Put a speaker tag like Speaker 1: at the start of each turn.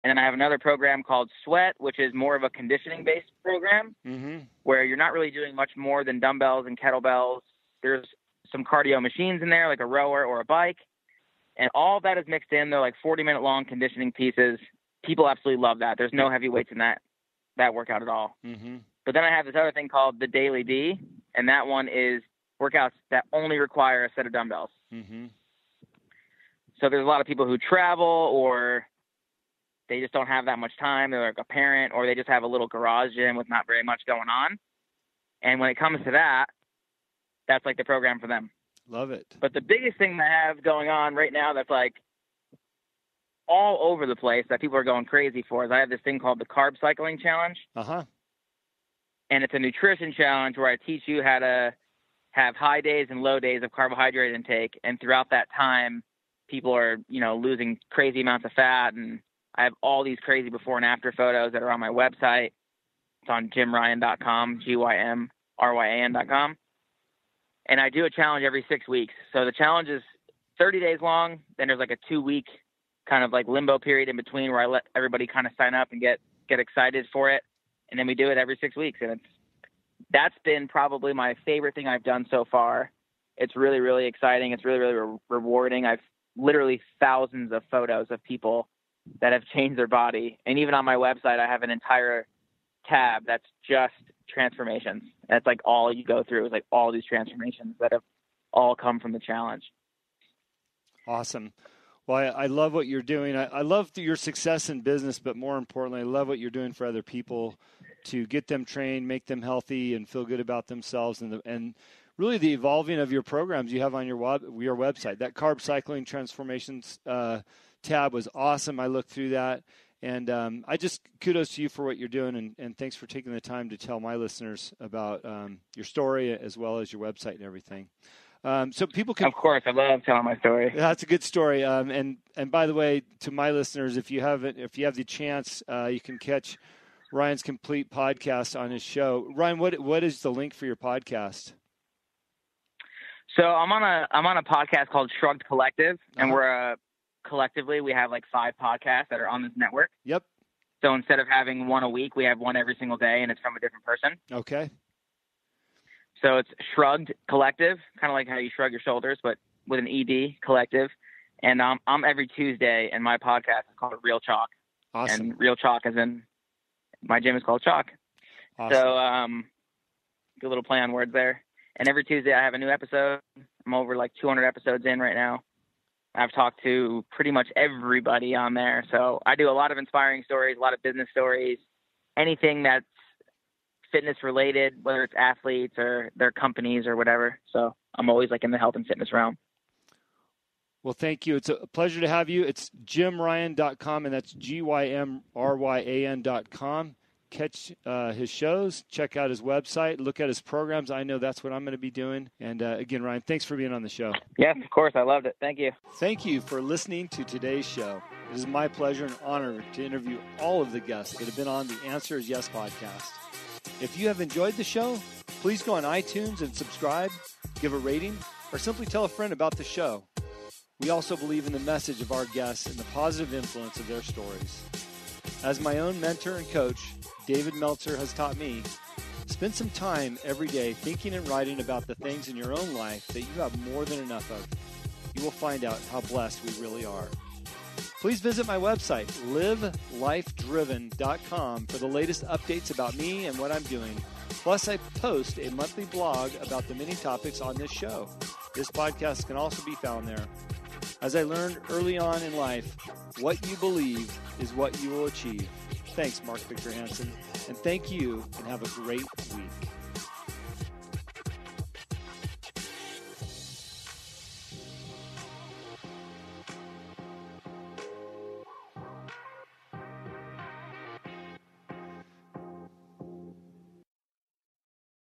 Speaker 1: And then I have another program called Sweat, which is more of a conditioning-based program where you're not really doing much more than dumbbells and kettlebells. There's some cardio machines in there, like a rower or a bike. And all that is mixed in. They're like 40-minute long conditioning pieces. People absolutely love that. There's no heavy weights in that workout at all. But then I have this other thing called the Daily D, and that one is workouts that only require a set of dumbbells. So there's a lot of people who travel, or they just don't have that much time. They're like a parent, or they just have a little garage gym with not very much going on. And when it comes to that, that's like the program for them.
Speaker 2: Love it.
Speaker 1: But the biggest thing I have going on right now that's like all over the place that people are going crazy for is I have this thing called the Carb Cycling Challenge. And it's a nutrition challenge where I teach you how to have high days and low days of carbohydrate intake. And throughout that time, people are, losing crazy amounts of fat. And I have all these crazy before and after photos that are on my website. It's on jimryan.com, GYMRYAN.com. And I do a challenge every 6 weeks. So the challenge is 30 days long. Then there's like a 2-week kind of like limbo period in between where I let everybody kind of sign up and get excited for it. And then we do it every 6 weeks. And that's been probably my favorite thing I've done so far. It's really, really exciting. It's really, really rewarding. I've literally thousands of photos of people that have changed their body. And even on my website, I have an entire tab that's just transformations. That's like all you go through is like all these transformations that have all come from the challenge.
Speaker 2: Awesome. Well, I love what you're doing. I love your success in business, but more importantly, I love what you're doing for other people to get them trained, make them healthy, and feel good about themselves. And really the evolving of your programs you have on your website. That Carb Cycling Transformations tab was awesome. I looked through that. And I just kudos to you for what you're doing, and thanks for taking the time to tell my listeners about your story as well as your website and everything. So people can.
Speaker 1: Of course, I love telling my story.
Speaker 2: That's a good story. And by the way, to my listeners, if you have the chance, you can catch Ryan's complete podcast on his show. Ryan, what is the link for your podcast?
Speaker 1: So I'm on a podcast called Shrugged Collective, and we're collectively we have like 5 podcasts that are on this network.
Speaker 2: Yep.
Speaker 1: So instead of having one a week, we have one every single day, and it's from a different person. Okay. So it's Shrugged Collective, kind of like how you shrug your shoulders, but with an ED, Collective. And I'm every Tuesday, and my podcast is called Real Chalk. Awesome. And Real Chalk as in my gym is called Chalk. Awesome. So good little play on words there. And every Tuesday I have a new episode. I'm over like 200 episodes in right now. I've talked to pretty much everybody on there. So I do a lot of inspiring stories, a lot of business stories, anything that's fitness related, whether it's athletes or their companies or whatever. So I'm always like in the health and fitness realm.
Speaker 2: Well, thank you. It's a pleasure to have you. It's jimryan.com, and that's GYMRYAN.com. Catch his shows, check out his website, look at his programs. I know that's what I'm going to be doing. And again, Ryan, thanks for being on the show.
Speaker 1: Yes, of course. I loved it. Thank you.
Speaker 2: Thank you for listening to today's show. It is my pleasure and honor to interview all of the guests that have been on the Answer is Yes podcast. If you have enjoyed the show, please go on iTunes and subscribe, give a rating, or simply tell a friend about the show. We also believe in the message of our guests and the positive influence of their stories. As my own mentor and coach, David Meltzer has taught me, spend some time every day thinking and writing about the things in your own life that you have more than enough of. You will find out how blessed we really are. Please visit my website, livelifedriven.com, for the latest updates about me and what I'm doing. Plus, I post a monthly blog about the many topics on this show. This podcast can also be found there. As I learned early on in life, what you believe is what you will achieve. Thanks, Mark Victor Hansen, and thank you, and have a great week.